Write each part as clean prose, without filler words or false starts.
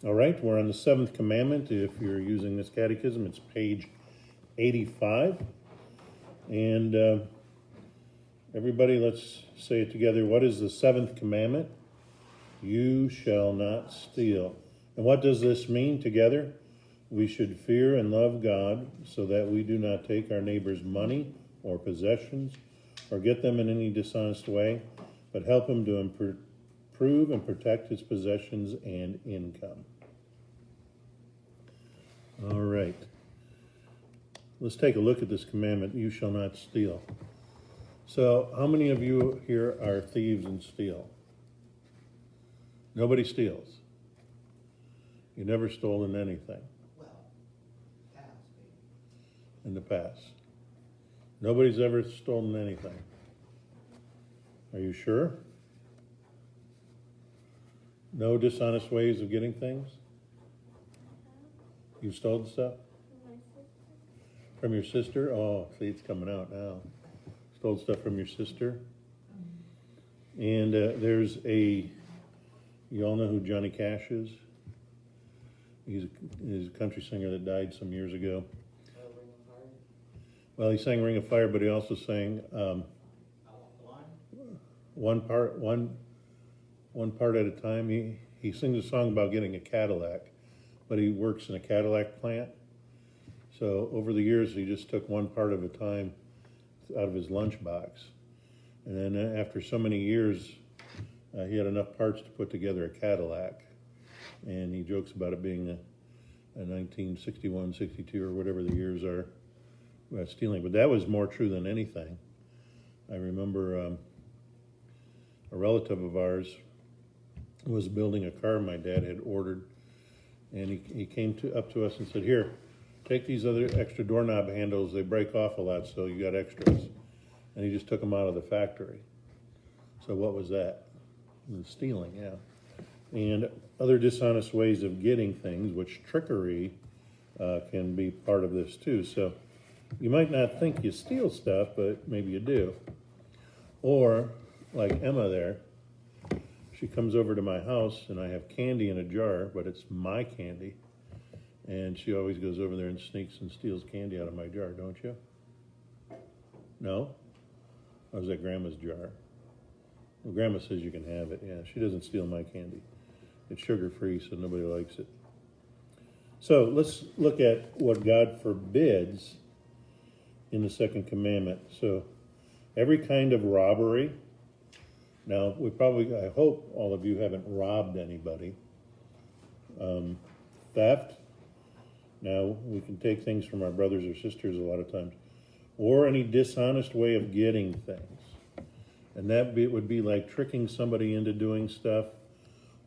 All right, we're on the seventh commandment. If you're using this catechism, it's page 85. And everybody, let's say it together. What is the seventh commandment? You shall not steal. And what does this mean together? We should fear and love God so that we do not take our neighbor's money or possessions or get them in any dishonest way, but help him to improve and protect his possessions and income. All right. Let's take a look at this commandment, you shall not steal. So, how many of you here are thieves and steal? Nobody steals. You never stolen anything in the past. Nobody's ever stolen anything. Are you sure? No dishonest ways of getting things? You stole stuff? From your sister? Oh, see, it's coming out now. Stole stuff from your sister. And there's you all know who Johnny Cash is? He's a country singer that died some years ago. Well, he sang Ring of Fire, but he also sang one part at a time. He sings a song about getting a Cadillac, but he works in a Cadillac plant. So over the years, he just took one part at a time out of his lunchbox. And then after so many years, he had enough parts to put together a Cadillac. And he jokes about it being a 1961, 62, or whatever the years are, stealing. But that was more true than anything. I remember a relative of ours was building a car my dad had ordered. And he came up to us and said, "Here, take these other extra doorknob handles. They break off a lot, so you got extras." And he just took them out of the factory. So what was that? Stealing, yeah. And other dishonest ways of getting things, which trickery can be part of this too. So you might not think you steal stuff, but maybe you do. Or, like Emma there, she comes over to my house and I have candy in a jar, but it's my candy. And she always goes over there and sneaks and steals candy out of my jar, don't you? No? Or is that Grandma's jar? Well, Grandma says you can have it. Yeah, she doesn't steal my candy. It's sugar-free, so nobody likes it. So let's look at what God forbids in the second commandment. So every kind of robbery. Now, I hope all of you haven't robbed anybody. Theft. Now, we can take things from our brothers or sisters a lot of times. Or any dishonest way of getting things. And that would be like tricking somebody into doing stuff.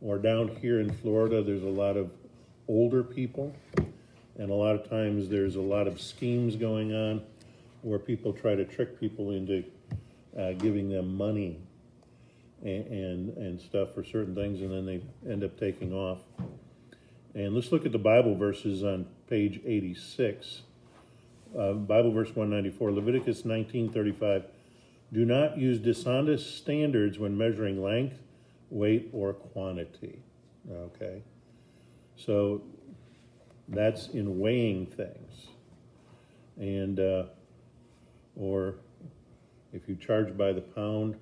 Or down here in Florida, there's a lot of older people. And a lot of times there's a lot of schemes going on where people try to trick people into giving them money and stuff for certain things, and then they end up taking off. And let's look at the Bible verses on page 86. Bible verse 194, Leviticus 19:35. Do not use dishonest standards when measuring length, weight, or quantity. Okay, so that's in weighing things. And or if you charge by the pound,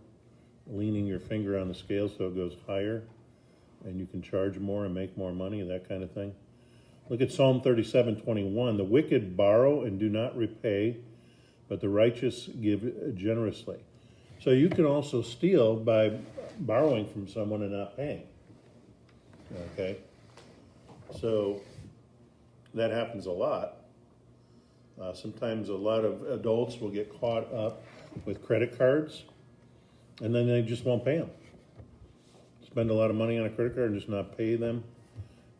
leaning your finger on the scale so it goes higher, and you can charge more and make more money, that kind of thing. Look at Psalm 37:21. The wicked borrow and do not repay, but the righteous give generously. So you can also steal by borrowing from someone and not paying. Okay? So that happens a lot. Sometimes a lot of adults will get caught up with credit cards, and then they just won't pay them. Spend a lot of money on a credit card and just not pay them,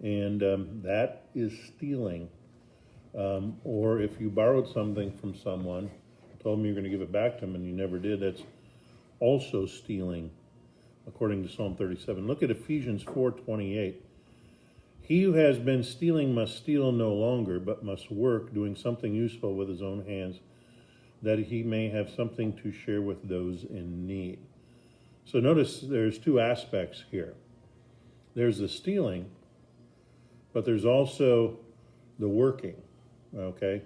and that is stealing. Or if you borrowed something from someone, told them you're going to give it back to them, and you never did, that's also stealing, according to Psalm 37. Look at Ephesians 4:28. He who has been stealing must steal no longer, but must work, doing something useful with his own hands, that he may have something to share with those in need. So notice there's two aspects here. There's the stealing, but there's also the working, okay?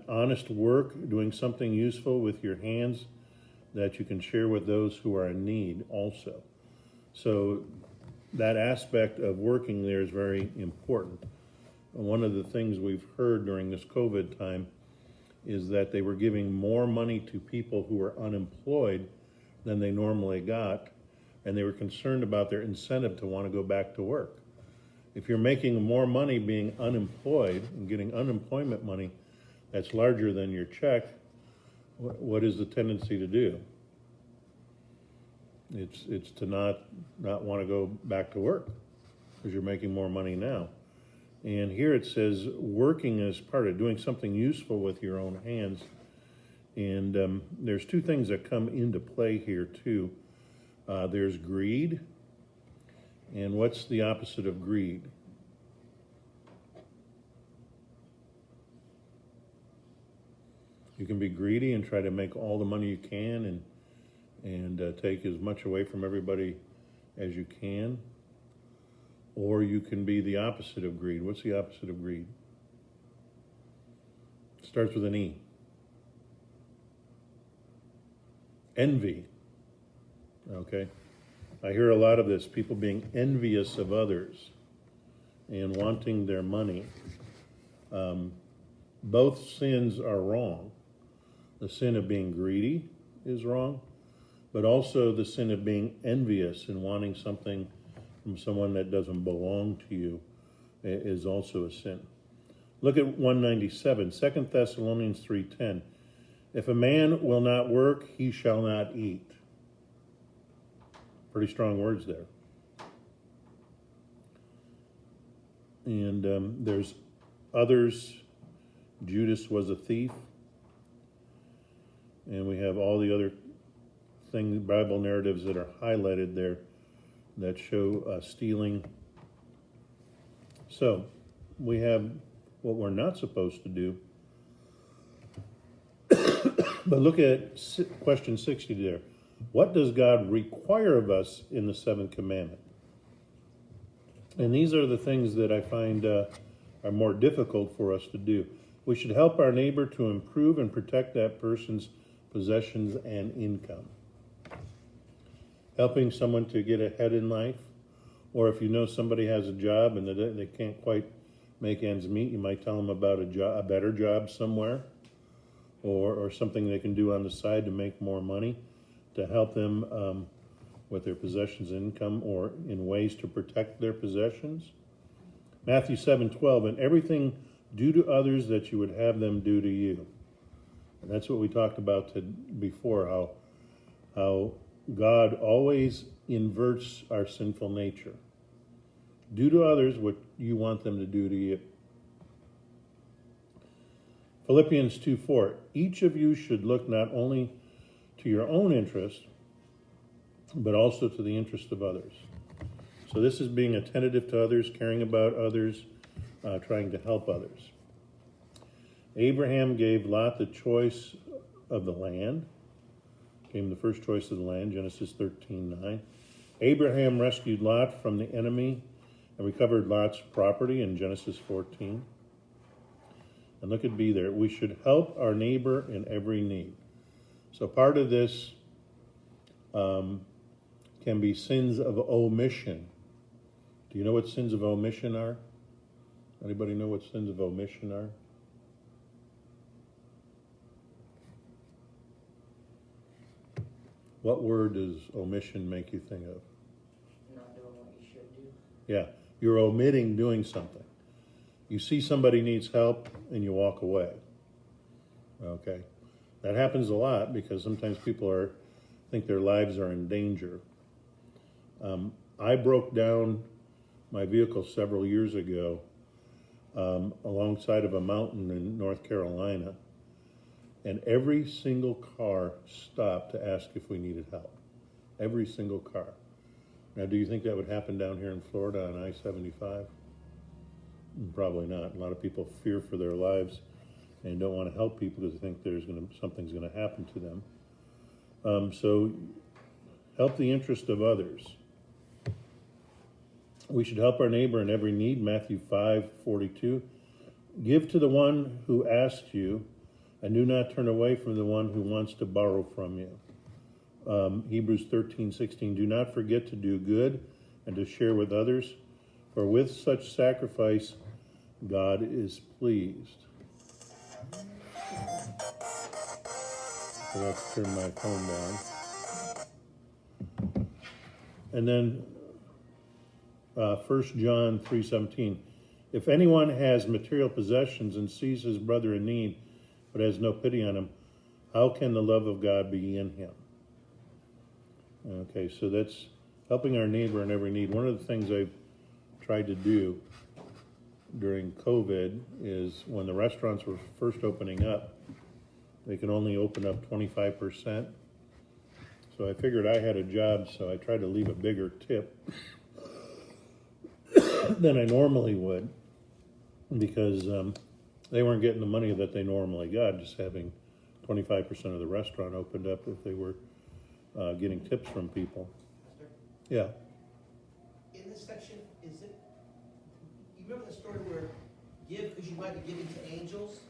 Honest work, doing something useful with your hands that you can share with those who are in need also. So that aspect of working there is very important. One of the things we've heard during this COVID time is that they were giving more money to people who were unemployed than they normally got, and they were concerned about their incentive to want to go back to work. If you're making more money being unemployed and getting unemployment money that's larger than your check, what is the tendency to do? It's to not want to go back to work because you're making more money now. And here it says working is part of doing something useful with your own hands. And there's two things that come into play here too. There's greed. And what's the opposite of greed? You can be greedy and try to make all the money you can and take as much away from everybody as you can. Or you can be the opposite of greed. What's the opposite of greed? It starts with an E. Envy. Okay? I hear a lot of this, people being envious of others and wanting their money. Both sins are wrong. The sin of being greedy is wrong, but also the sin of being envious and wanting something from someone that doesn't belong to you is also a sin. Look at 197, 2 Thessalonians 3:10. If a man will not work, he shall not eat. Pretty strong words there. And there's others. Judas was a thief. And we have all the other Bible narratives that are highlighted there that show stealing. So we have what we're not supposed to do. But look at question 60 there. What does God require of us in the seventh commandment? And these are the things that I find are more difficult for us to do. We should help our neighbor to improve and protect that person's possessions and income. Helping someone to get ahead in life, or if you know somebody has a job and they can't quite make ends meet, you might tell them about a better job somewhere, or something they can do on the side to make more money, to help them with their possessions and income, or in ways to protect their possessions. Matthew 7:12, and everything do to others that you would have them do to you. And that's what we talked about before, how God always inverts our sinful nature. Do to others what you want them to do to you. Philippians 2:4, each of you should look not only to your own interest, but also to the interest of others. So this is being attentive to others, caring about others, trying to help others. Abraham gave Lot the choice of the land. Gave him the first choice of the land, Genesis 13:9. Abraham rescued Lot from the enemy and recovered Lot's property in Genesis 14. And look at B there. We should help our neighbor in every need. So part of this can be sins of omission. Do you know what sins of omission are? Anybody know what sins of omission are? What word does omission make you think of? Not doing what you should do. Yeah, you're omitting doing something. You see somebody needs help and you walk away. Okay, that happens a lot because sometimes people think their lives are in danger. I broke down my vehicle several years ago alongside of a mountain in North Carolina. And every single car stopped to ask if we needed help. Every single car. Now, do you think that would happen down here in Florida on I-75? Probably not. A lot of people fear for their lives and don't want to help people because they think something's going to happen to them. So help the interest of others. We should help our neighbor in every need, Matthew 5:42. Give to the one who asks you, and do not turn away from the one who wants to borrow from you. Hebrews 13:16. Do not forget to do good and to share with others, for with such sacrifice God is pleased. So let's turn my phone down. And then 1 John 3:17. If anyone has material possessions and sees his brother in need, but has no pity on him, how can the love of God be in him? Okay, so that's helping our neighbor in every need. One of the things I've tried to do during COVID is when the restaurants were first opening up, they could only open up 25%. So I figured I had a job, so I tried to leave a bigger tip than I normally would, because they weren't getting the money that they normally got, just having 25% of the restaurant opened up if they were getting tips from people. Pastor, Yeah. in this section, is it, you remember the story where give because you might be giving to angels?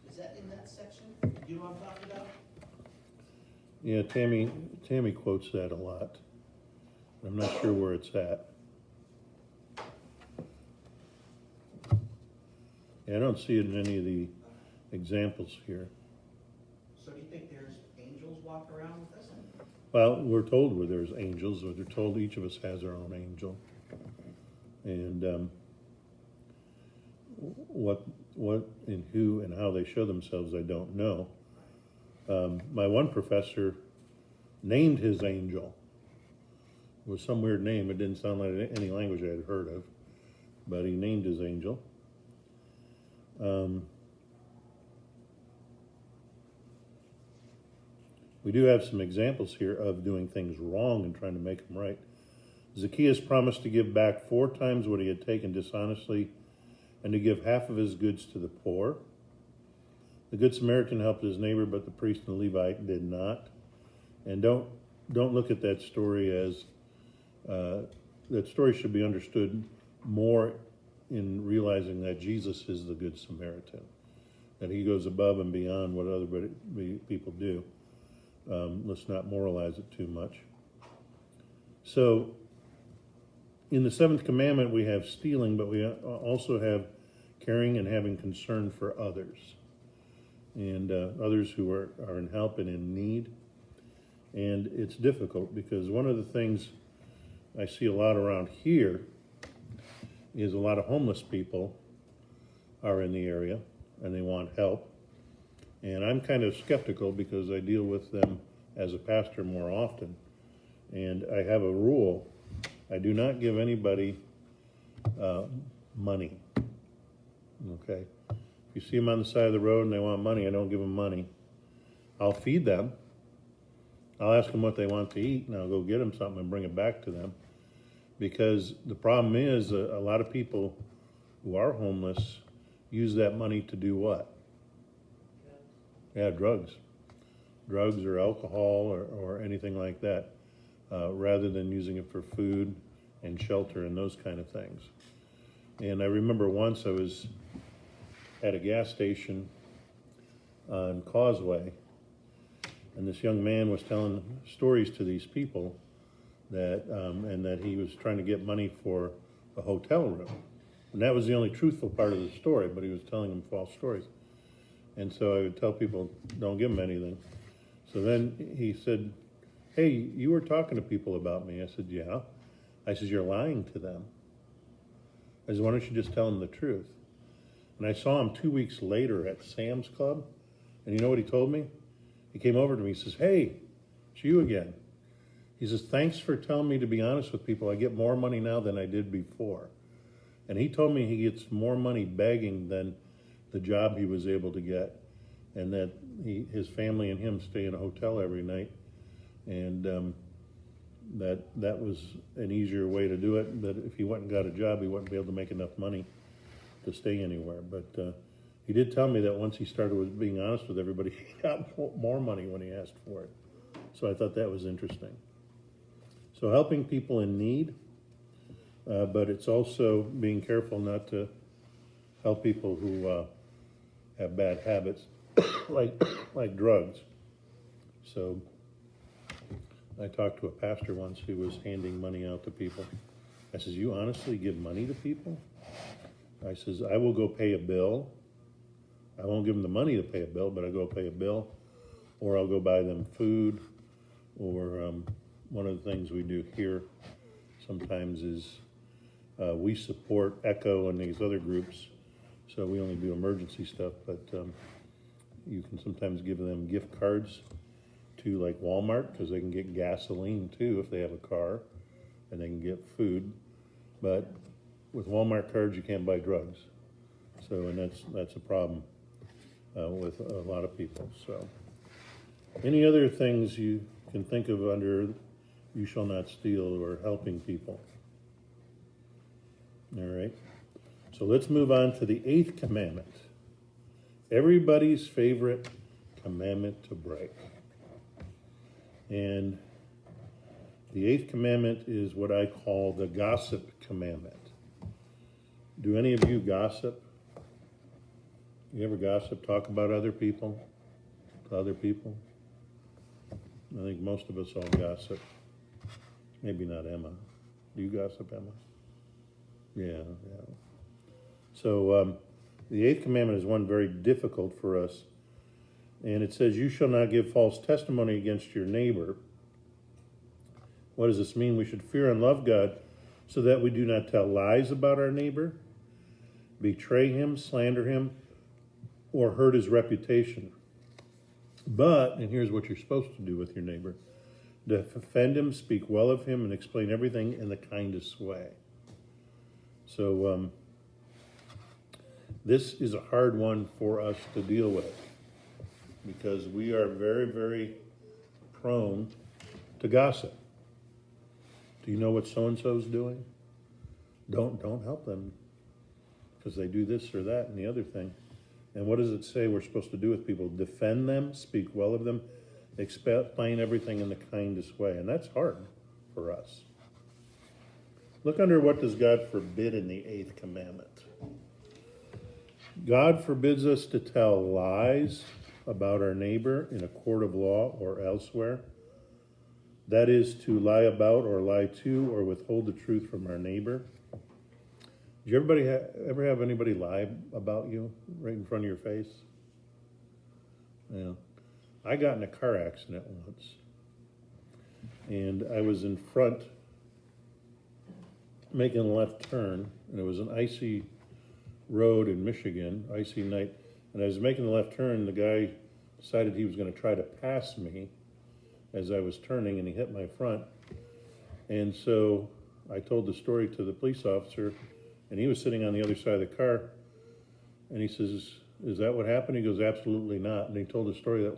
Is that in that section? You know what I'm talking about? Yeah, Tammy quotes that a lot. I'm not sure where it's at. Yeah, I don't see it in any of the examples here. So do you think there's angels walk around with us? Well, we're told where there's angels, or they're told each of us has our own angel. And what and who and how they show themselves, I don't know. My one professor named his angel. It was some weird name. It didn't sound like any language I had heard of, but he named his angel. We do have some examples here of doing things wrong and trying to make them right. Zacchaeus promised to give back 4 times what he had taken dishonestly and to give half of his goods to the poor. The Good Samaritan helped his neighbor, but the priest and the Levite did not. And don't look at that story as that story should be understood more in realizing that Jesus is the Good Samaritan, that he goes above and beyond what other people do. Let's not moralize it too much. So, in the 7th commandment, we have stealing, but we also have caring and having concern for others, and others who are in help and in need. And it's difficult because one of the things I see a lot around here is a lot of homeless people are in the area and they want help. And I'm kind of skeptical because I deal with them as a pastor more often. And I have a rule. I do not give anybody money. Okay? If you see them on the side of the road and they want money, I don't give them money. I'll feed them. I'll ask them what they want to eat, and I'll go get them something and bring it back to them. Because the problem is a lot of people who are homeless use that money to do what? Yeah, drugs or alcohol or anything like that, rather than using it for food and shelter and those kind of things. And I remember once I was at a gas station on Causeway, and this young man was telling stories to these people that and that he was trying to get money for a hotel room. And that was the only truthful part of the story, but he was telling them false stories. And so I would tell people, don't give him anything. So then he said, hey, you were talking to people about me. I said, yeah. I said, you're lying to them. I said, why don't you just tell them the truth? And I saw him 2 weeks later at Sam's Club. And you know what he told me? He came over to me. He says, hey, it's you again. He says, thanks for telling me to be honest with people. I get more money now than I did before. And he told me he gets more money begging than the job he was able to get, and that his family and him stay in a hotel every night, and that was an easier way to do it. That if he went and got a job, he wouldn't be able to make enough money to stay anywhere. But he did tell me that once he started with being honest with everybody, he got more money when he asked for it. So I thought that was interesting. So helping people in need. but it's also being careful not to help people who have bad habits, like drugs. So I talked to a pastor once who was handing money out to people. I says, "You honestly give money to people?" I says, "I will go pay a bill. I won't give them the money to pay a bill, but I'll go pay a bill, or I'll go buy them food, or one of the things we do here sometimes is we support ECHO and these other groups, so we only do emergency stuff, but you can sometimes give them gift cards to like Walmart, because they can get gasoline too if they have a car, and they can get food. But with Walmart cards, you can't buy drugs. So, and that's a problem with a lot of people. So, any other things you can think of under "you shall not steal" or helping people? All right. So let's move on to the 8th commandment. Everybody's favorite commandment to break. And the 8th commandment is what I call the gossip commandment. Do any of you gossip? You ever gossip, talk about other people, to other people? I think most of us all gossip. Maybe not Emma. Do you gossip, Emma? Yeah. So the 8th commandment is one very difficult for us. And it says, "You shall not give false testimony against your neighbor." What does this mean? We should fear and love God so that we do not tell lies about our neighbor, betray him, slander him, or hurt his reputation. But, and here's what you're supposed to do with your neighbor: defend him, speak well of him, and explain everything in the kindest way. So this is a hard one for us to deal with, because we are very, very prone to gossip. Do you know what so-and-so's doing? Don't help them because they do this or that and the other thing. And what does it say we're supposed to do with people? Defend them, speak well of them, explain everything in the kindest way. And that's hard for us. Look under what does God forbid in the 8th commandment. God forbids us to tell lies about our neighbor in a court of law or elsewhere. That is, to lie about or lie to or withhold the truth from our neighbor. Did you ever have anybody lie about you right in front of your face? Yeah. I got in a car accident once, and I was in front making a left turn, and it was an icy road in Michigan, icy night, and I was making the left turn. The guy decided he was going to try to pass me as I was turning, and he hit my front. And so I told the story to the police officer, and he was sitting on the other side of the car, and he says, "Is that what happened?" He goes, "Absolutely not." And he told a story that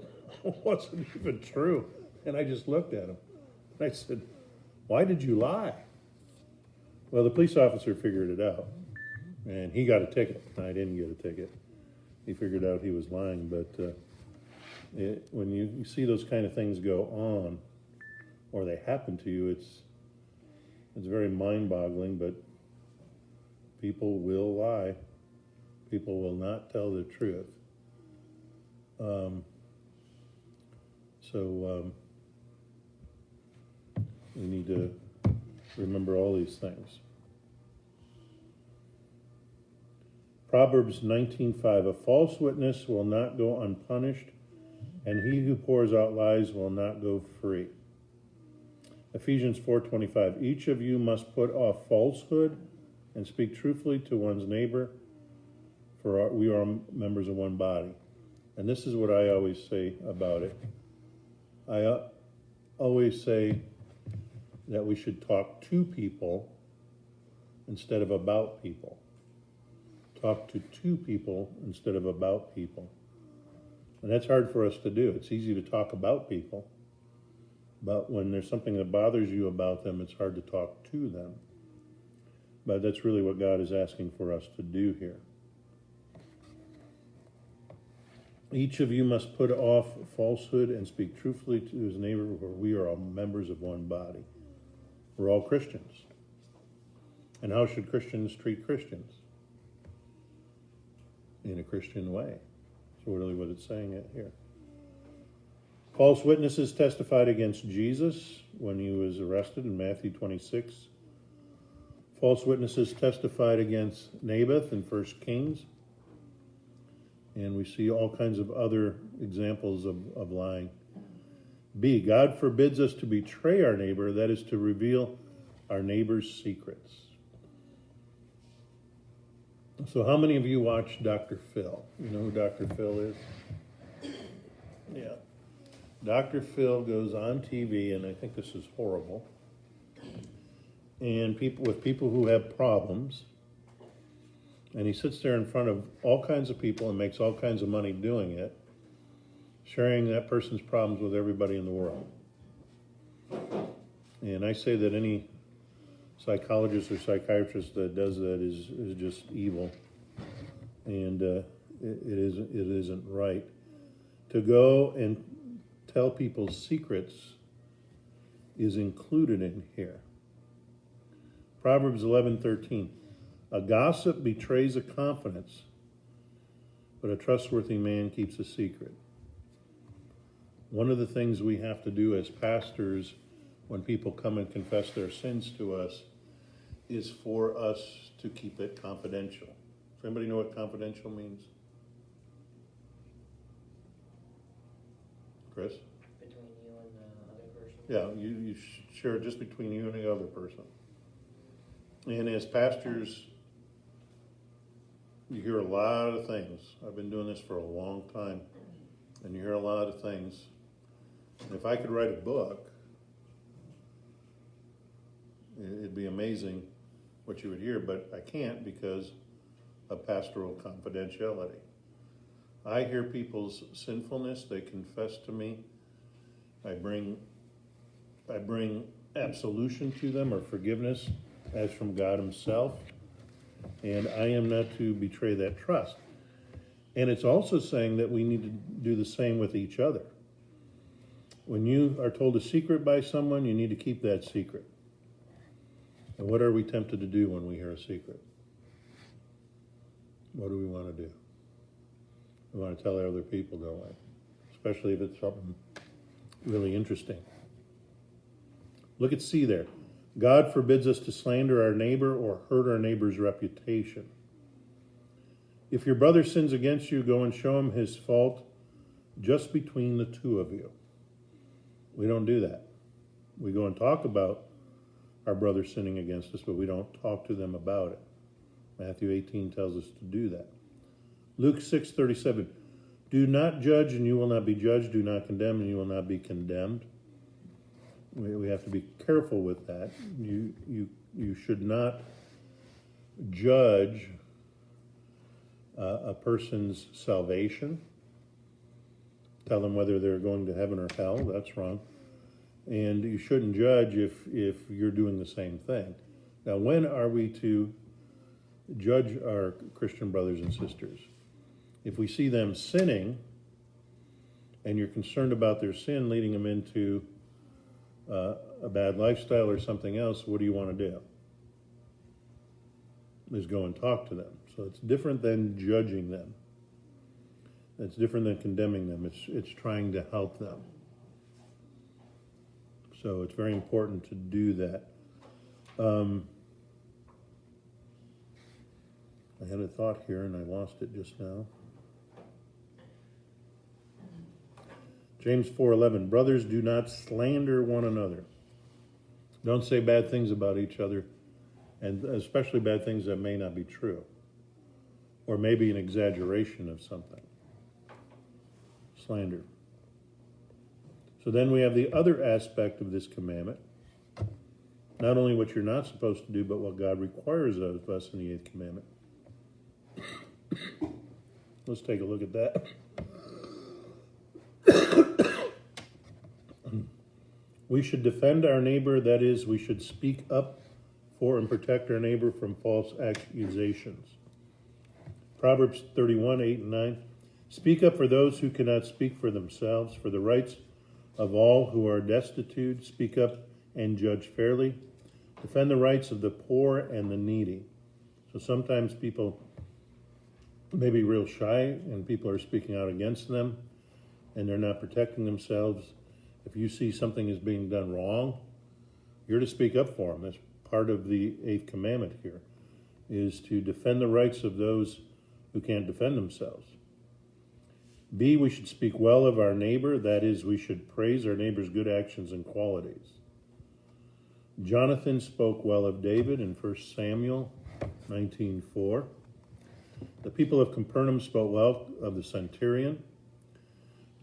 wasn't even true. And I just looked at him. And I said, "Why did you lie?" Well, the police officer figured it out, and he got a ticket. I didn't get a ticket. He figured out he was lying, but when you see those kind of things go on, or they happen to you, it's very mind-boggling, but people will lie. People will not tell the truth. We need to remember all these things. Proverbs 19:5, "A false witness will not go unpunished, and he who pours out lies will not go free." Ephesians 4:25, "Each of you must put off falsehood and speak truthfully to one's neighbor, for we are members of one body." And this is what I always say about it. I always say that we should talk to people instead of about people. Talk to people instead of about people. And that's hard for us to do. It's easy to talk about people, but when there's something that bothers you about them, it's hard to talk to them. But that's really what God is asking for us to do here. Each of you must put off falsehood and speak truthfully to his neighbor, for we are all members of one body. We're all Christians. And how should Christians treat Christians? In a Christian way. That's really what it's saying here. False witnesses testified against Jesus when he was arrested in Matthew 26. False witnesses testified against Naboth in 1 Kings. And we see all kinds of other examples of lying. B, God forbids us to betray our neighbor, that is to reveal our neighbor's secrets. So how many of you watch Dr. Phil? You know who Dr. Phil is? Yeah. Dr. Phil goes on TV, and I think this is horrible, and people who have problems, and he sits there in front of all kinds of people and makes all kinds of money doing it, sharing that person's problems with everybody in the world. And I say that any psychologist or psychiatrist that does that is just evil, and it isn't right to go and tell people's secrets is included in here. Proverbs 11:13. A gossip betrays a confidence, but a trustworthy man keeps a secret. One of the things we have to do as pastors when people come and confess their sins to us is for us to keep it confidential. Does anybody know what confidential means? Chris? Between you and the other person? Yeah, you share it just between you and the other person. And as pastors, you hear a lot of things. I've been doing this for a long time, and you hear a lot of things. And if I could write a book, it'd be amazing what you would hear, but I can't because of pastoral confidentiality. I hear people's sinfulness, they confess to me. I bring absolution to them or forgiveness as from God himself. And I am not to betray that trust. And it's also saying that we need to do the same with each other. When you are told a secret by someone, you need to keep that secret. And what are we tempted to do when we hear a secret? What do we want to do? We want to tell other people, don't we? Especially if it's something really interesting. Look at C there. God forbids us to slander our neighbor or hurt our neighbor's reputation. If your brother sins against you, go and show him his fault just between the two of you. We don't do that. We go and talk about our brother sinning against us, but we don't talk to them about it. Matthew 18 tells us to do that. Luke 6:37. Do not judge and you will not be judged. Do not condemn and you will not be condemned. We have to be careful with that. You should not judge a person's salvation. Tell them whether they're going to heaven or hell. That's wrong. And you shouldn't judge if you're doing the same thing. Now, when are we to judge our Christian brothers and sisters? If we see them sinning and you're concerned about their sin leading them into a bad lifestyle or something else, what do you want to do? Is go and talk to them. So it's different than judging them. It's different than condemning them. It's trying to help them. So it's very important to do that. I had a thought here and I lost it just now. James 4:11, brothers, do not slander one another. Don't say bad things about each other, and especially bad things that may not be true, or maybe an exaggeration of something. Slander. So then we have the other aspect of this commandment, not only what you're not supposed to do, but what God requires of us in the 8th commandment. Let's take a look at that. We should defend our neighbor, that is, we should speak up for and protect our neighbor from false accusations. Proverbs 31:8 and 9. Speak up for those who cannot speak for themselves, for the rights of all who are destitute. Speak up and judge fairly. Defend the rights of the poor and the needy. So sometimes people may be real shy and people are speaking out against them and they're not protecting themselves. If you see something is being done wrong, you're to speak up for them. That's part of the 8th commandment here, is to defend the rights of those who can't defend themselves. B, we should speak well of our neighbor. That is, we should praise our neighbor's good actions and qualities. Jonathan spoke well of David in 1 Samuel 19:4. The people of Capernaum spoke well of the centurion.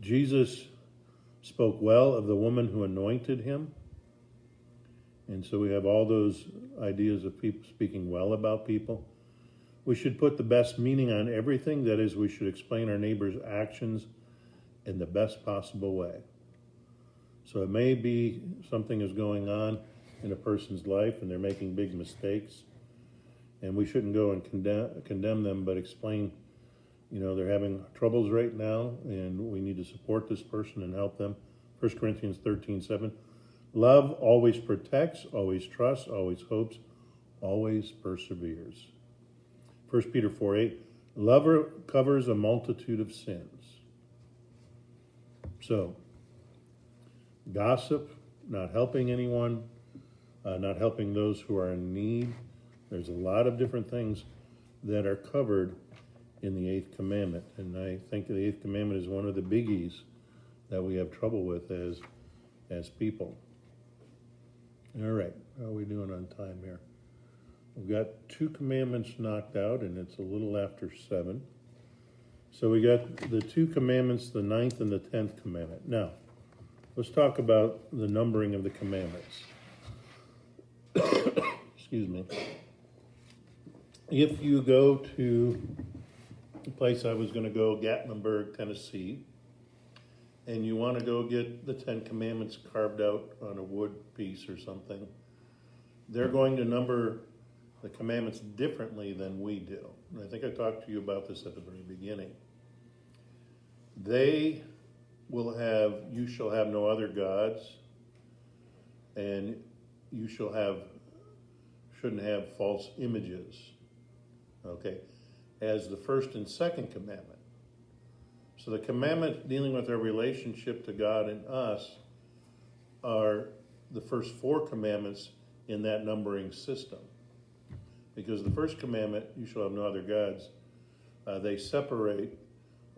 Jesus spoke well of the woman who anointed him. And so we have all those ideas of people speaking well about people. We should put the best meaning on everything. That is, we should explain our neighbor's actions in the best possible way. So it may be something is going on in a person's life and they're making big mistakes. And we shouldn't go and condemn them, but explain, they're having troubles right now and we need to support this person and help them. 1 Corinthians 13:7. Love always protects, always trusts, always hopes, always perseveres. 1 Peter 4:8. Love covers a multitude of sins. So, gossip, not helping anyone, not helping those who are in need. There's a lot of different things that are covered in the 8th commandment. And I think the 8th commandment is one of the biggies that we have trouble with as people. All right, how are we doing on time here? We've got 2 commandments knocked out, and it's a little after 7. So we got the 2 commandments, the 9th and the 10th commandment. Now, let's talk about the numbering of the commandments. Excuse me. If you go to the place I was going to go, Gatlinburg, Tennessee, and you want to go get the 10 commandments carved out on a wood piece or something, they're going to number the commandments differently than we do. And I think I talked to you about this at the very beginning. They will have, you shall have no other gods, and you shouldn't have false images, okay, as the first and second commandment. So the commandment dealing with our relationship to God and us are the first 4 commandments in that numbering system. Because the first commandment, you shall have no other gods, they separate,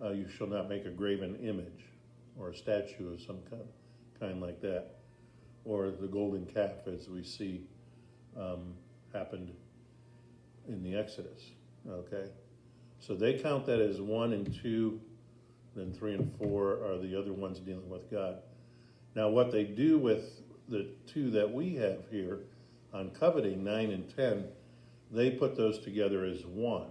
you shall not make a graven image or a statue of some kind like that, or the golden calf as we see happened in the Exodus, okay? So they count that as 1 and 2, then 3 and 4 are the other ones dealing with God. Now what they do with the 2 that we have here on coveting, 9 and 10, they put those together as 1.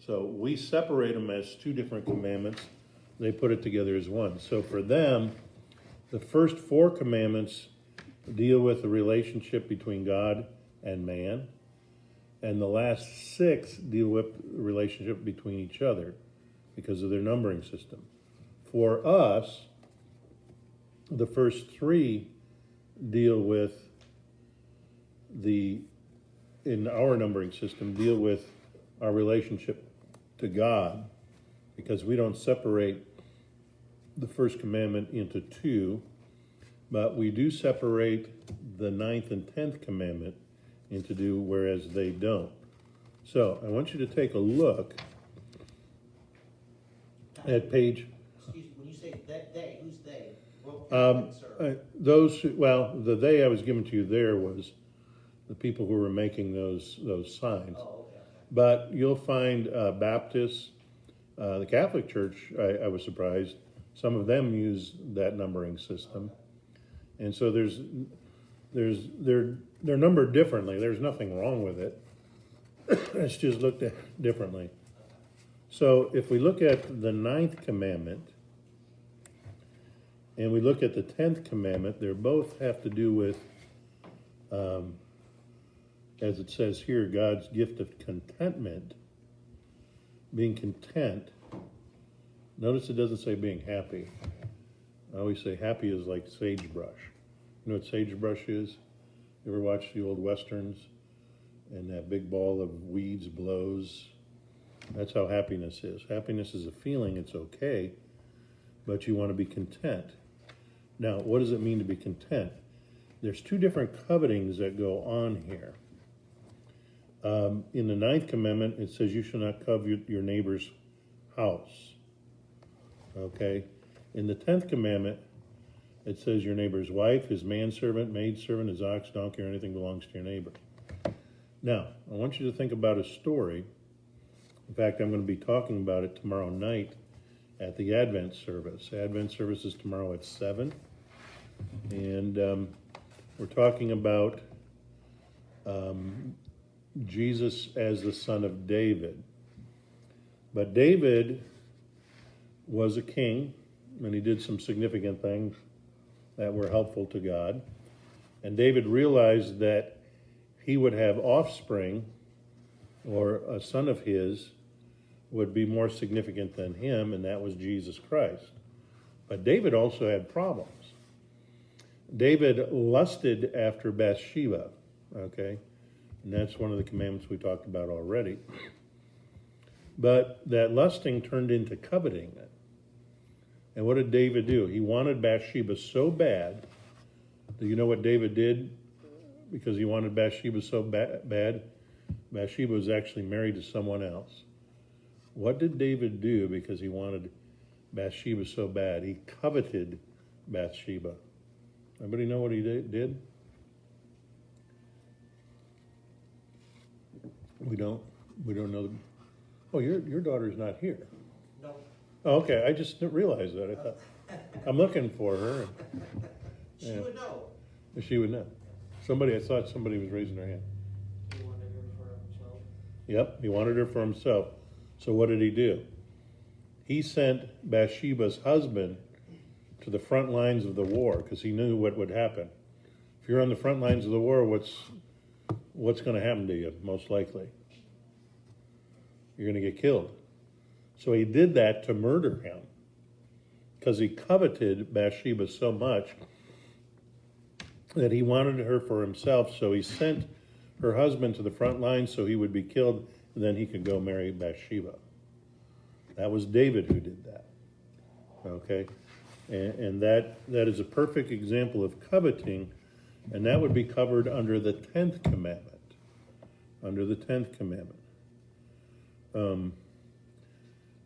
So we separate them as 2 different commandments. They put it together as 1. So for them, the first 4 commandments deal with the relationship between God and man, and the last 6 deal with the relationship between each other because of their numbering system. For us, the first 3 deal with in our numbering system, deal with our relationship to God, because we don't separate the first commandment into 2, but we do separate the 9th and 10th commandment into 2, whereas they don't. So I want you to take a look at page. Excuse me, when you say they, who's they? Well, The they I was given to you there was the people who were making those signs. Oh, okay. But you'll find Baptists, the Catholic Church, I was surprised, some of them use that numbering system. And so they're numbered differently. There's nothing wrong with it. It's just looked at differently. So if we look at the 9th commandment and we look at the 10th commandment, they both have to do with, as it says here, God's gift of contentment, being content. Notice it doesn't say being happy. I always say happy is like sagebrush. You know what sagebrush is? You ever watch the old westerns? And that big ball of weeds blows. That's how happiness is. Happiness is a feeling, it's okay, but you want to be content. Now, what does it mean to be content? There's two different covetings that go on here. In the 9th commandment, it says you shall not covet your neighbor's house. Okay? In the 10th commandment, it says your neighbor's wife, his manservant, maidservant, his ox, donkey, or anything belongs to your neighbor. Now, I want you to think about a story. In fact, I'm going to be talking about it tomorrow night at the Advent service. Advent service is tomorrow at 7. And we're talking about Jesus as the son of David. But David was a king, and he did some significant things that were helpful to God. And David realized that he would have offspring, or a son of his would be more significant than him, and that was Jesus Christ. But David also had problems. David lusted after Bathsheba, okay? And that's one of the commandments we talked about already. But that lusting turned into coveting. And what did David do? He wanted Bathsheba so bad. Do you know what David did? Because he wanted Bathsheba so bad, Bathsheba was actually married to someone else. What did David do because he wanted Bathsheba so bad? He coveted Bathsheba. Anybody know what he did? We don't know. Oh, your daughter's not here. No. Oh, okay, I just didn't realize that. I thought I'm looking for her. She Yeah. would know. She would know. I thought somebody was raising their hand. He wanted her for himself. Yep, he wanted her for himself. So what did he do? He sent Bathsheba's husband to the front lines of the war because he knew what would happen. If you're on the front lines of the war, what's going to happen to you? Most likely, you're going to get killed. So he did that to murder him because he coveted Bathsheba so much that he wanted her for himself. So he sent her husband to the front lines so he would be killed, and then he could go marry Bathsheba. That was David who did that. Okay? And that is a perfect example of coveting, and that would be covered under the 10th commandment. Under the 10th commandment.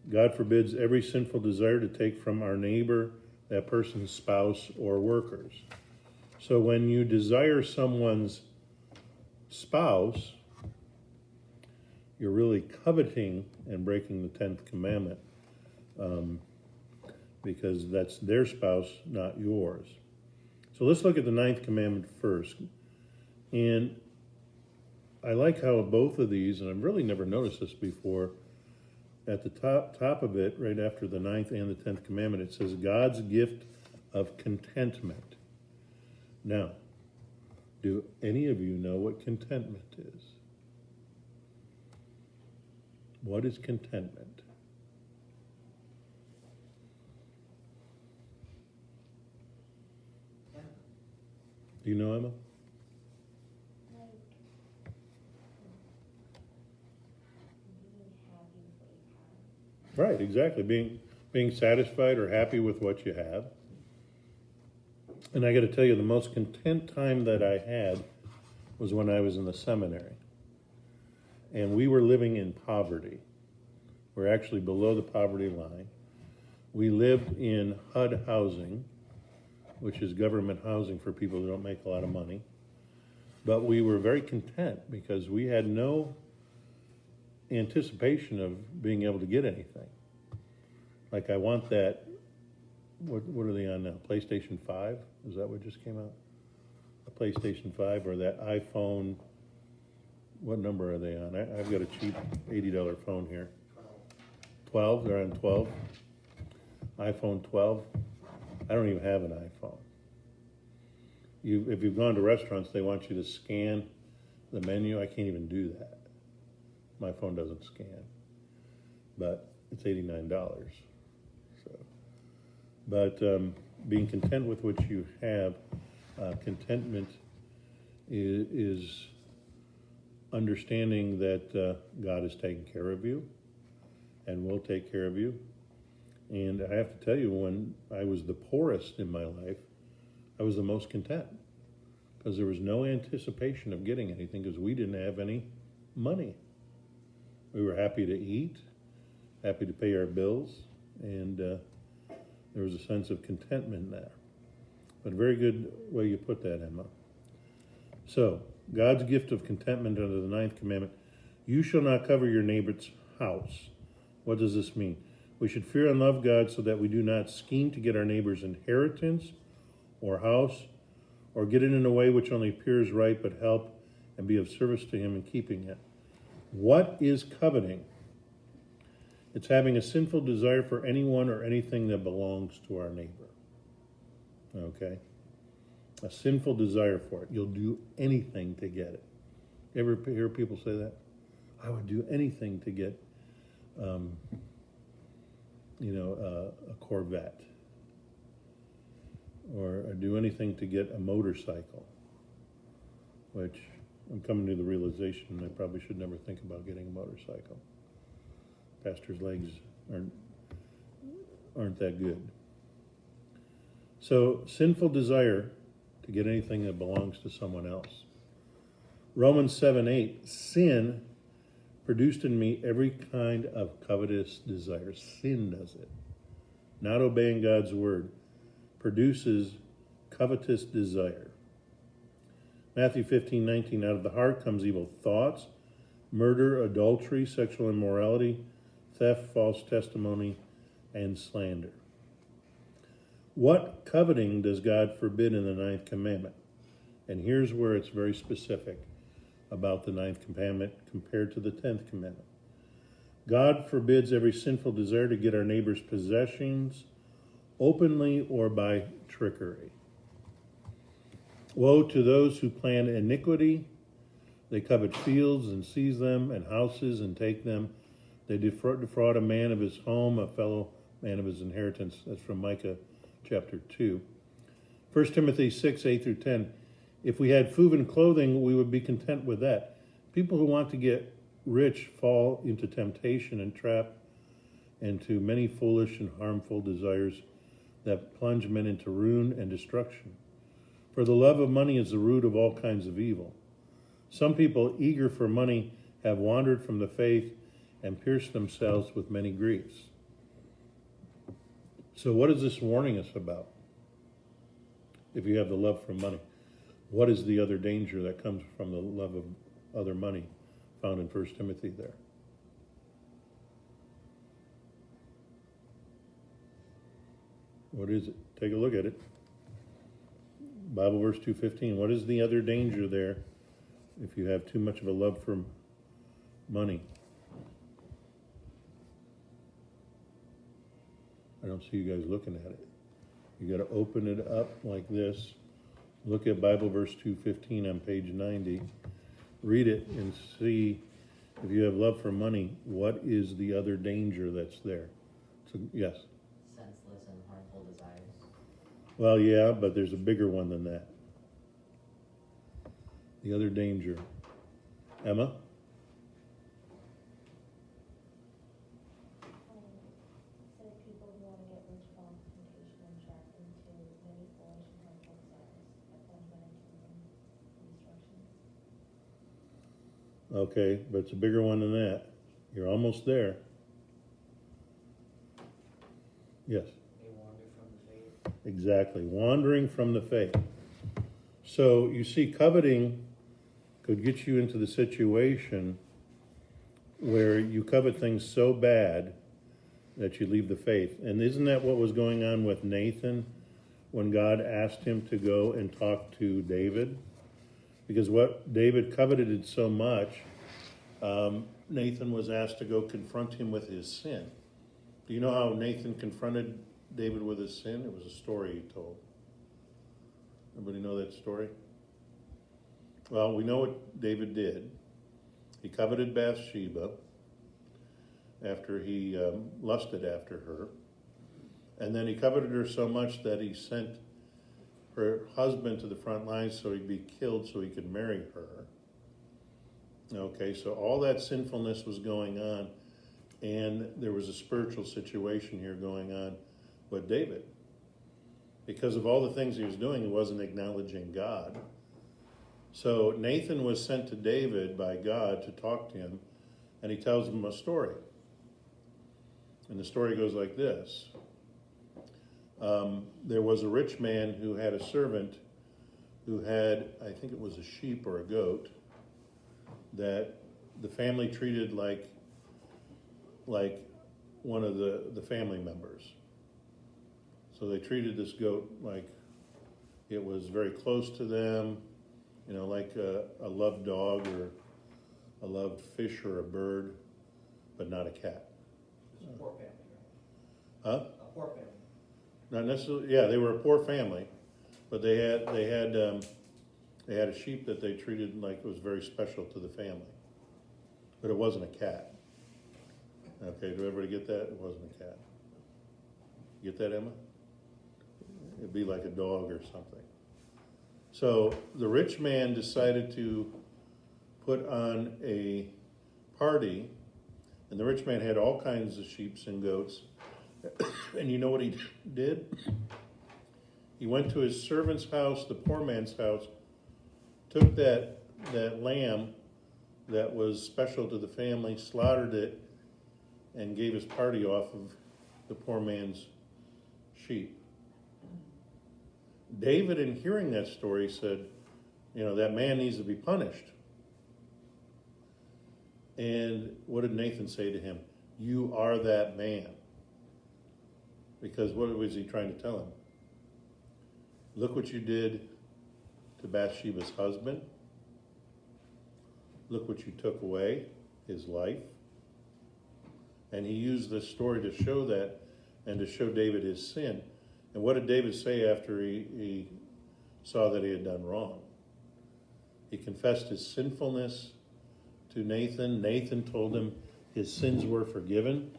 God forbids every sinful desire to take from our neighbor, that person's spouse, or workers. So when you desire someone's spouse, you're really coveting and breaking the 10th commandment, because that's their spouse, not yours. So let's look at the 9th commandment first. And I like how both of these, and I've really never noticed this before, at the top of it, right after the 9th and the 10th commandment, it says God's gift of contentment. Now, do any of you know what contentment is? What is contentment? Yeah. Do you know, Emma? Right, exactly. Being satisfied or happy with what you have. And I got to tell you, the most content time that I had was when I was in the seminary. And we were living in poverty. We're actually below the poverty line. We lived in HUD housing, which is government housing for people who don't make a lot of money. But we were very content because we had no anticipation of being able to get anything. Like, I want that, what are they on now? PlayStation 5? Is that what just came out? A PlayStation 5 or that iPhone, what number are they on? I've got a cheap $80 phone here. 12? They're on 12? iPhone 12? I don't even have an iPhone. If you've gone to restaurants, they want you to scan the menu. I can't even do that. My phone doesn't scan. But it's $89. So, but being content with what you have, contentment is understanding that God is taking care of you and will take care of you. And I have to tell you, when I was the poorest in my life, I was the most content because there was no anticipation of getting anything because we didn't have any money. We were happy to eat, happy to pay our bills, and there was a sense of contentment there. But a very good way you put that, Emma. So, God's gift of contentment under the 9th commandment, you shall not cover your neighbor's house. What does this mean? We should fear and love God so that we do not scheme to get our neighbor's inheritance or house, or get it in a way which only appears right, but help and be of service to him in keeping it. What is coveting? It's having a sinful desire for anyone or anything that belongs to our neighbor. Okay? A sinful desire for it. You'll do anything to get it. Ever hear people say that? I would do anything to get, a Corvette. Or I'd do anything to get a motorcycle. Which I'm coming to the realization I probably should never think about getting a motorcycle. Pastor's legs aren't that good. So, sinful desire to get anything that belongs to someone else. Romans 7:8, sin produced in me every kind of covetous desire. Sin does it. Not obeying God's word produces covetous desire. Matthew 15:19, out of the heart comes evil thoughts, murder, adultery, sexual immorality, theft, false testimony, and slander. What coveting does God forbid in the 9th commandment? And here's where it's very specific about the 9th commandment compared to the 10th commandment. God forbids every sinful desire to get our neighbor's possessions openly or by trickery. Woe to those who plan iniquity. They covet fields and seize them, and houses and take them. They defraud a man of his home, a fellow man of his inheritance. That's from Micah chapter 2. 1 Timothy 6:8-10. If we had food and clothing, we would be content with that. People who want to get rich fall into temptation and trap into many foolish and harmful desires that plunge men into ruin and destruction. For the love of money is the root of all kinds of evil. Some people eager for money have wandered from the faith and pierced themselves with many griefs. So what is this warning us about? If you have the love for money, what is the other danger that comes from the love of other money found in 1 Timothy there? What is it? Take a look at it. Bible verse 2:15. What is the other danger there if you have too much of a love for money? I don't see you guys looking at it. You got to open it up like this. Look at Bible verse 2:15 on page 90. Read it and see if you have love for money, what is the other danger that's there? So, yes. Senseless and harmful desires. Well, yeah, but there's a bigger one than that. The other danger. Emma? So people who want to get rich fall into temptation and trap into many foolish and harmful desires that plunge men into ruin and destruction. Okay, but it's a bigger one than that. You're almost there. Yes. They wander from the faith. Exactly, wandering from the faith. So you see, coveting could get you into the situation where you covet things so bad that you leave the faith. And isn't that what was going on with Nathan when God asked him to go and talk to David? Because what David coveted it so much, Nathan was asked to go confront him with his sin. Do you know how Nathan confronted David with his sin? It was a story he told. Everybody know that story? Well, we know what David did. He coveted Bathsheba after he lusted after her. And then he coveted her so much that he sent her husband to the front lines so he'd be killed so he could marry her. Okay, so all that sinfulness was going on, and there was a spiritual situation here going on with David. Because of all the things he was doing, he wasn't acknowledging God. So Nathan was sent to David by God to talk to him, and he tells him a story. And the story goes like this. There was a rich man who had a servant who had, I think it was a sheep or a goat, that the family treated like one of the family members. So they treated this goat like it was very close to them, you know, like a loved dog or a loved fish or a bird, but not a cat. It's a poor family, Huh? right? A poor family. Not necessarily. Yeah, they were a poor family, but they had a sheep that they treated like it was very special to the family. But it wasn't a cat. Okay, do everybody get that? It wasn't a cat. Get that, Emma? It'd be like a dog or something. So the rich man decided to put on a party, and the rich man had all kinds of sheep and goats. And you know what he did? He went to his servant's house, the poor man's house, took that lamb that was special to the family, slaughtered it, and gave his party off of the poor man's sheep. David, in hearing that story, said, you know, that man needs to be punished. And what did Nathan say to him? You are that man. Because what was he trying to tell him? Look what you did to Bathsheba's husband. Look what you took away, his life. And he used this story to show that and to show David his sin. And what did David say after he saw that he had done wrong? He confessed his sinfulness to Nathan. Nathan told him his sins were forgiven.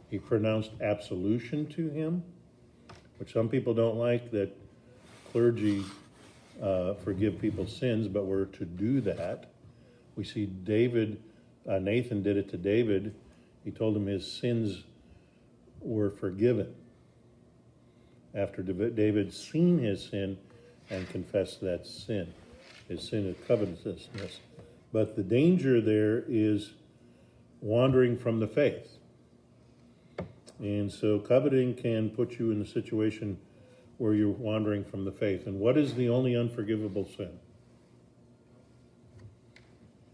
He pronounced absolution to him, which some people don't like, that clergy forgive people's sins, but we're to do that. We see Nathan did it to David. He told him his sins were forgiven after David seen his sin and confessed that sin, his sin of covetousness. But the danger there is wandering from the faith. And so coveting can put you in a situation where you're wandering from the faith. And what is the only unforgivable sin?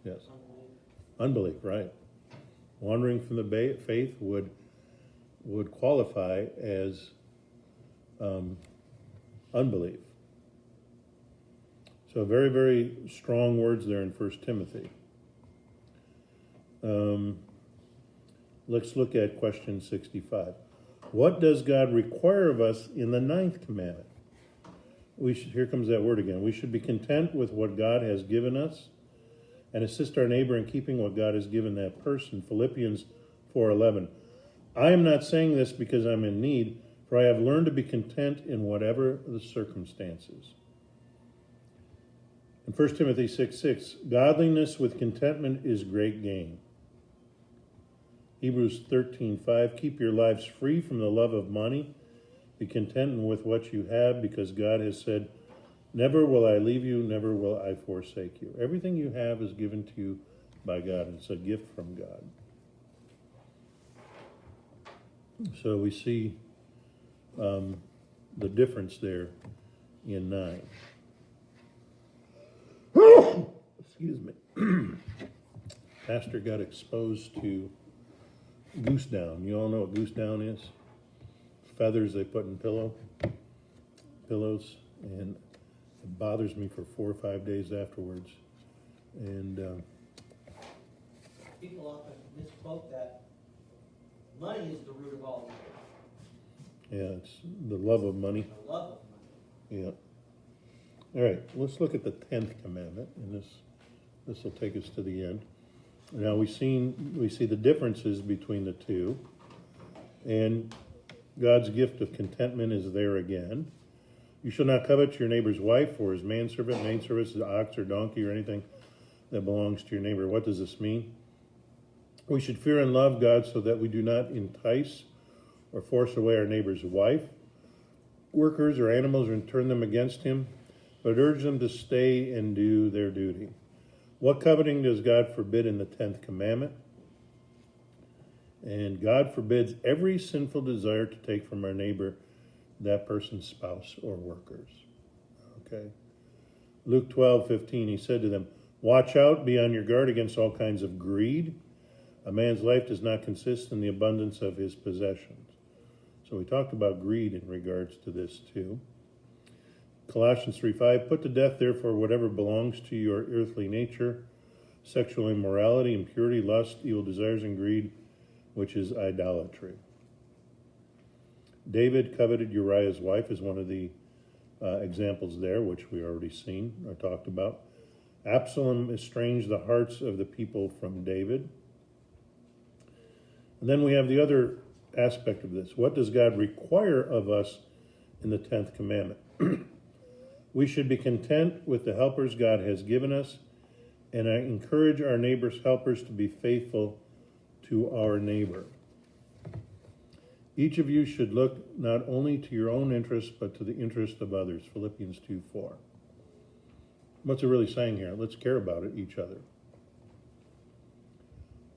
Yes. Unbelief, right. Wandering from the faith would qualify as unbelief. So very, very strong words there in 1 Timothy. Let's look at question 65. What does God require of us in the 9th commandment? Here comes that word again. We should be content with what God has given us and assist our neighbor in keeping what God has given that person. Philippians 4:11. I am not saying this because I'm in need, for I have learned to be content in whatever the circumstances. In 1 Timothy 6:6, godliness with contentment is great gain. Hebrews 13:5, keep your lives free from the love of money. Be content with what you have, because God has said, never will I leave you, never will I forsake you. Everything you have is given to you by God. It's a gift from God. So we see the difference there in 9. Excuse me. Pastor got exposed to goose down. You all know what goose down is? Feathers they put in pillows, and it bothers me for 4 or 5 days afterwards. And People often misquote that money is the root of all evil. yeah, it's the love of money. The love of money. Yeah. All right, let's look at the 10th commandment, and this will take us to the end. Now we see the differences between the two, and God's gift of contentment is there again. You shall not covet your neighbor's wife, or his manservant, maidservant, his ox or donkey, or anything that belongs to your neighbor. What does this mean? We should fear and love God so that we do not entice or force away our neighbor's wife, workers, or animals, and turn them against him, but urge them to stay and do their duty. What coveting does God forbid in the 10th commandment? And God forbids every sinful desire to take from our neighbor that person's spouse or workers. Okay. Luke 12:15, he said to them, watch out, be on your guard against all kinds of greed. A man's life does not consist in the abundance of his possessions. So we talked about greed in regards to this too. Colossians 3:5, put to death therefore whatever belongs to your earthly nature, sexual immorality, impurity, lust, evil desires, and greed, which is idolatry. David coveted Uriah's wife as one of the examples there, which we already seen or talked about. Absalom estranged the hearts of the people from David. And then we have the other aspect of this. What does God require of us in the 10th commandment? We should be content with the helpers God has given us, and I encourage our neighbor's helpers to be faithful to our neighbor. Each of you should look not only to your own interest, but to the interest of others. Philippians 2:4. What's it really saying here? Let's care about each other.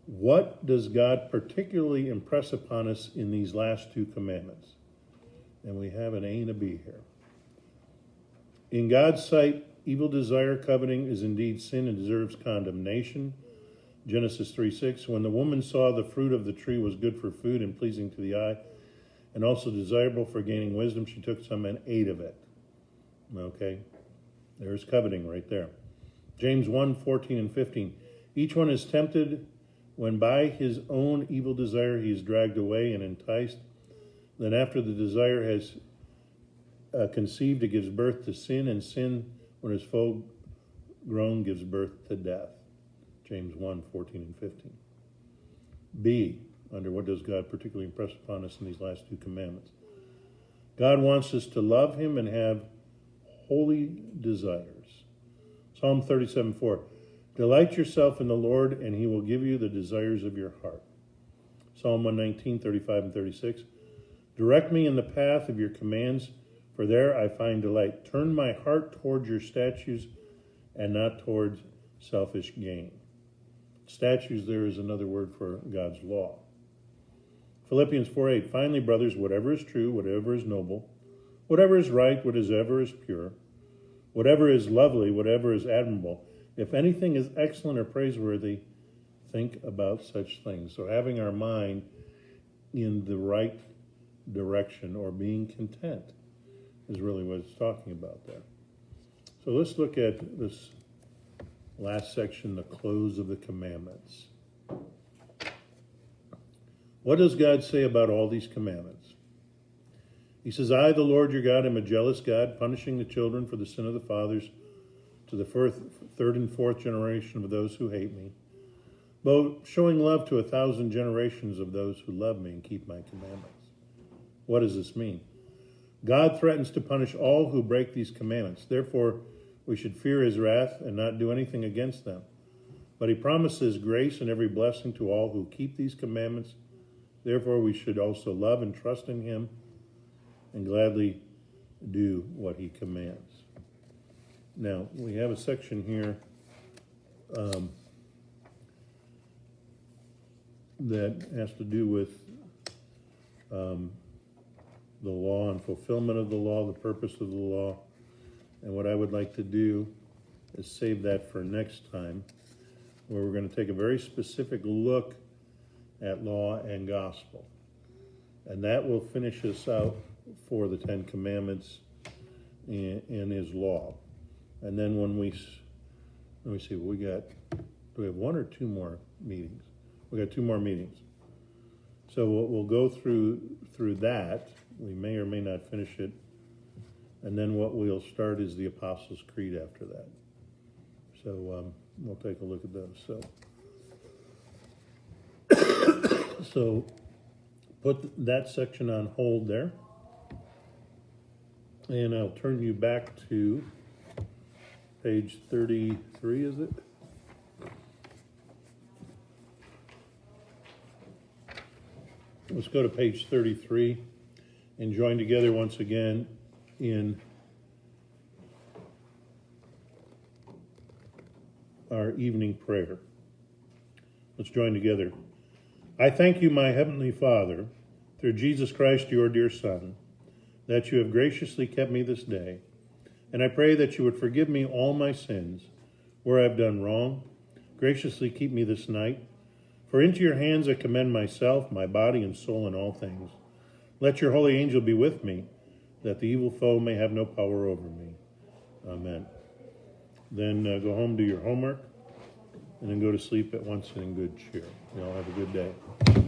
What does God particularly impress upon us in these last two commandments? And we have an A and a B here. In God's sight, evil desire, coveting is indeed sin and deserves condemnation. Genesis 3:6, when the woman saw the fruit of the tree was good for food and pleasing to the eye, and also desirable for gaining wisdom, she took some and ate of it. Okay, there's coveting right there. James 1:14 and 15, each one is tempted when by his own evil desire he is dragged away and enticed. Then after the desire has conceived, it gives birth to sin, and sin, when it's full grown, gives birth to death. James 1:14 and 15. B, under what does God particularly impress upon us in these last two commandments? God wants us to love him and have holy desires. Psalm 37:4, delight yourself in the Lord, and he will give you the desires of your heart. Psalm 119:35 and 36, direct me in the path of your commands, for there I find delight. Turn my heart toward your statutes and not towards selfish gain. Statutes there is another word for God's law. Philippians 4:8, finally, brothers, whatever is true, whatever is noble, whatever is right, whatever is pure, whatever is lovely, whatever is admirable, if anything is excellent or praiseworthy, think about such things. So having our mind in the right direction, or being content, is really what it's talking about there. So let's look at this last section, the close of the commandments. What does God say about all these commandments? He says, I, the Lord your God, am a jealous God, punishing the children for the sin of the fathers to the third and fourth generation of those who hate me, but showing love to 1,000 generations of those who love me and keep my commandments. What does this mean? God threatens to punish all who break these commandments. Therefore, we should fear his wrath and not do anything against them. But he promises grace and every blessing to all who keep these commandments. Therefore, we should also love and trust in him and gladly do what he commands. Now, we have a section here that has to do with the law and fulfillment of the law, the purpose of the law. And what I would like to do is save that for next time, where we're going to take a very specific look at law and gospel. And that will finish us out for the 10 Commandments and his law. And then when let me see, do we have one or two more meetings? We got two more meetings. So we'll go through that. We may or may not finish it. And then what we'll start is the Apostles' Creed after that. So we'll take a look at those. So put that section on hold there. And I'll turn you back to page 33, is it? Let's go to page 33 and join together once again in our evening prayer. Let's join together. I thank you, my heavenly Father, through Jesus Christ, your dear Son, that you have graciously kept me this day. And I pray that you would forgive me all my sins where I've done wrong. Graciously keep me this night. For into your hands I commend myself, my body and soul, and all things. Let your holy angel be with me, that the evil foe may have no power over me. Amen. Then go home, do your homework, and then go to sleep at once and in good cheer. You all have a good day.